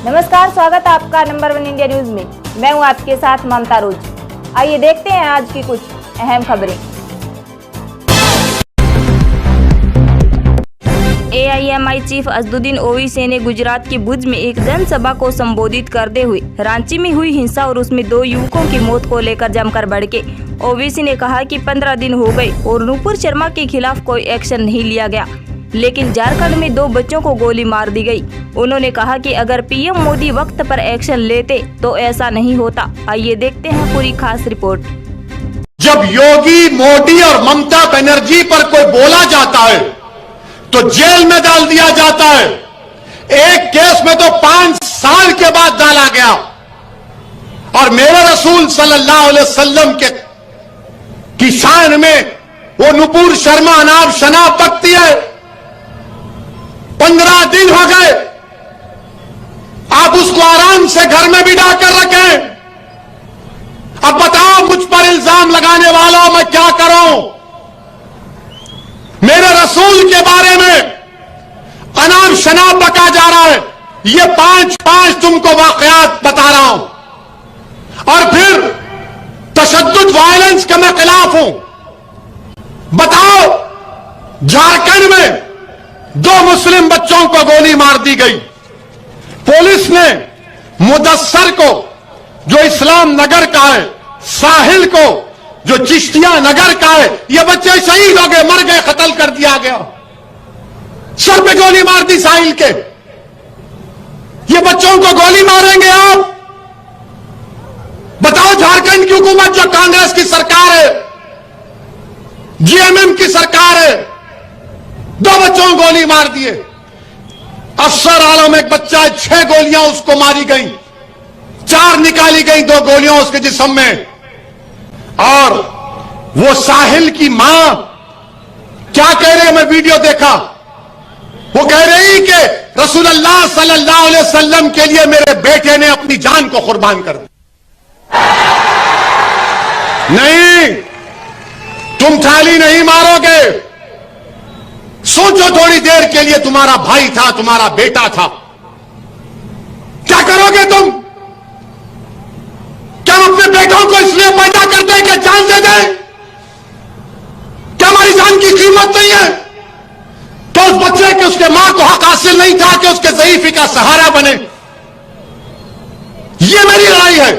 नमस्कार, स्वागत है आपका नंबर 1 इंडिया न्यूज में। मैं हूं आपके साथ ममता रोज। आइए देखते हैं आज की कुछ अहम खबरें। एआईएमआई चीफ असदुद्दीन ओवैसी ने गुजरात के भुज में एक जनसभा को संबोधित करते हुए रांची में हुई हिंसा और उसमें 2 युवकों की मौत को लेकर जमकर भड़के। ओवैसी ने कहा कि 15 दिन हो गए और नुपुर शर्मा के खिलाफ कोई एक्शन नहीं लिया गया, लेकिन झारखंड में 2 बच्चों को गोली मार दी गई। उन्होंने कहा कि अगर पीएम मोदी वक्त पर एक्शन लेते तो ऐसा नहीं होता। आइए देखते हैं पूरी खास रिपोर्ट। जब योगी, मोदी और ममता बनर्जी पर कोई बोला जाता है तो जेल में डाल दिया जाता है। एक केस में तो 5 साल के बाद डाला गया। और मेरे रसूल सल्लल्लाहु अलैहि वसल्लम की शान में वो नुपुर शर्मा अनाब शनाब बकती है। 15 दिन हो गए, आप उसको आराम से घर में बिठा कर रखें। अब बताओ, मुझ पर इल्जाम लगाने वालों मैं क्या करूं? मेरे रसूल के बारे में अनाब शनाब बका जा रहा है। ये 5 तुमको वाकयात बता रहा हूं। और फिर तशद्दुद वायलेंस के मैं खिलाफ हूं। बताओ, झारखंड में 2 मुस्लिम बच्चों को गोली मार दी गई। पुलिस ने मुदस्सर को, जो इस्लाम नगर का है, साहिल को, जो चिश्तिया नगर का है, ये बच्चे शहीद हो गए, मर गए, कत्ल कर दिया गया। सर पे गोली मार दी साहिल के। ये बच्चों को गोली मारेंगे आप? बताओ, झारखंड की हुकूमत जो कांग्रेस की सरकार है, जीएमएम की सरकार है, 2 बच्चों को गोली मार दिए। अफसर आलम एक बच्चा है, 6 गोलियां उसको मारी गई, 4 निकाली गई, 2 गोलियां उसके जिस्म में। और वो साहिल की मां क्या कह रही है? मैं वीडियो देखा, वो कह रही कि रसूलुल्लाह सल्लल्लाहु अलैहि वसल्लम के लिए मेरे बेटे ने अपनी जान को कुर्बान कर दी। नहीं, तुम थाली नहीं मारोगे। सोचो थोड़ी देर के लिए, तुम्हारा भाई था, तुम्हारा बेटा था, क्या करोगे तुम? क्या हम अपने बेटों को इसलिए पैदा करते हैं कि जान दे दें? क्या हमारी जान की कीमत नहीं है? तो उस बच्चे के, उसके मां को हक हासिल नहीं था कि उसके ज़ईफ़ी का सहारा बने? ये मेरी लड़ाई है।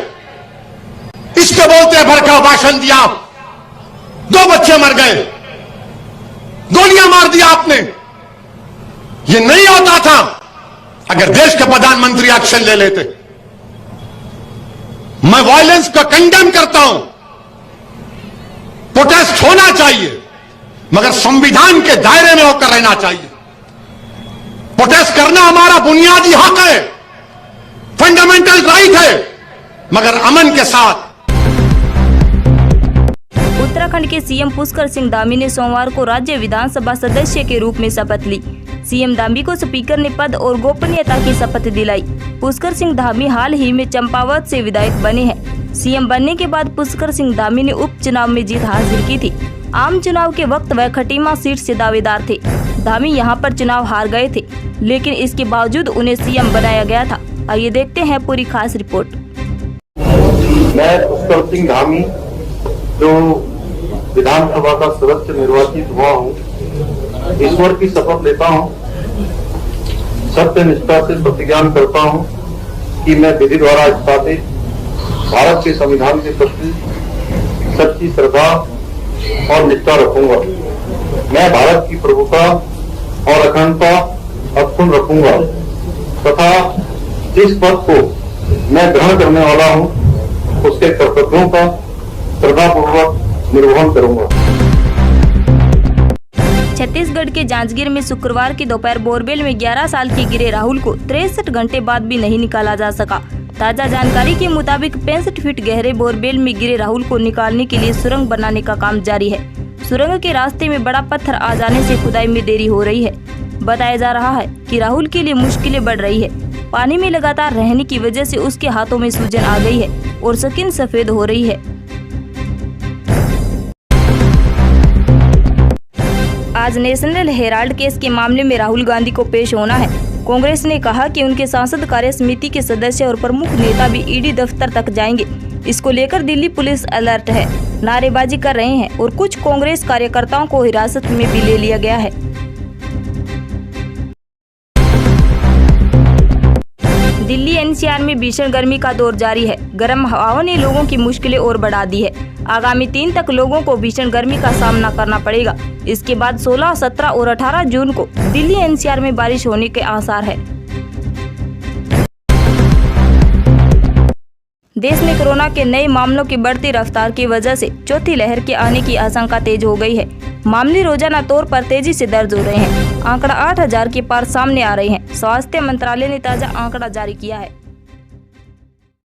इसके बोलते हैं भड़का भाषण दिया, 2 बच्चे मर गए, गोलियां मार दिया आपने। ये नहीं होता था अगर देश के प्रधानमंत्री एक्शन ले लेते। मैं वायलेंस का कंडेम करता हूं। प्रोटेस्ट होना चाहिए, मगर संविधान के दायरे में होकर रहना चाहिए। प्रोटेस्ट करना हमारा बुनियादी हक है, फंडामेंटल राइट है, मगर अमन के साथ। उत्तराखंड के सीएम पुष्कर सिंह धामी ने सोमवार को राज्य विधानसभा सदस्य के रूप में शपथ ली। सीएम धामी को स्पीकर ने पद और गोपनीयता की शपथ दिलाई। पुष्कर सिंह धामी हाल ही में चंपावत से विधायक बने हैं। सीएम बनने के बाद पुष्कर सिंह धामी ने उपचुनाव में जीत हासिल की थी। आम चुनाव के वक्त वह खटीमा सीट से दावेदार थे। धामी यहां पर चुनाव हार गए थे, लेकिन इसके बावजूद उन्हें सीएम बनाया गया था। आइए देखते हैं पूरी खास रिपोर्ट। मैं पुष्कर सिंह धामी, जो विधानसभा का सदस्य निर्वाचित हुआ हूँ, ईश्वर की शपथ लेता हूँ, सत्य निष्ठा से प्रतिज्ञान करता हूँ कि मैं विधि द्वारा स्थापित भारत के संविधान के प्रति सच्ची श्रद्धा और निष्ठा रखूंगा। मैं भारत की प्रभुता और अखंडता अक्षुण्ण रखूंगा तथा जिस पद को मैं ग्रहण करने वाला हूँ उसके कर्तव्यों का श्रद्धापूर्वक निर्वहन करूंगा। छत्तीसगढ़ के जांजगीर में शुक्रवार की दोपहर बोरवेल में 11 साल के गिरे राहुल को 63 घंटे बाद भी नहीं निकाला जा सका। ताजा जानकारी के मुताबिक 65 फीट गहरे बोरवेल में गिरे राहुल को निकालने के लिए सुरंग बनाने का काम जारी है। सुरंग के रास्ते में बड़ा पत्थर आ जाने से खुदाई में देरी हो रही है। बताया जा रहा है कि राहुल के लिए मुश्किलें बढ़ रही है। पानी में लगातार रहने की वजह से उसके हाथों में सूजन आ गई है और स्किन सफेद हो रही है। आज नेशनल हेराल्ड केस के मामले में राहुल गांधी को पेश होना है। कांग्रेस ने कहा कि उनके सांसद कार्य समिति के सदस्य और प्रमुख नेता भी ईडी दफ्तर तक जाएंगे। इसको लेकर दिल्ली पुलिस अलर्ट है, नारेबाजी कर रहे हैं और कुछ कांग्रेस कार्यकर्ताओं को हिरासत में भी ले लिया गया है। दिल्ली एनसीआर में भीषण गर्मी का दौर जारी है। गर्म हवाओं ने लोगों की मुश्किलें और बढ़ा दी है। आगामी 3 तक लोगों को भीषण गर्मी का सामना करना पड़ेगा। इसके बाद 16, 17 और 18 जून को दिल्ली एनसीआर में बारिश होने के आसार है। देश में कोरोना के नए मामलों की बढ़ती रफ्तार की वजह से चौथी लहर के आने की आशंका तेज हो गई है। मामले रोजाना तौर पर तेजी से दर्ज हो रहे हैं। आंकड़ा 8000 के पार सामने आ रहे हैं। स्वास्थ्य मंत्रालय ने ताजा आंकड़ा जारी किया है।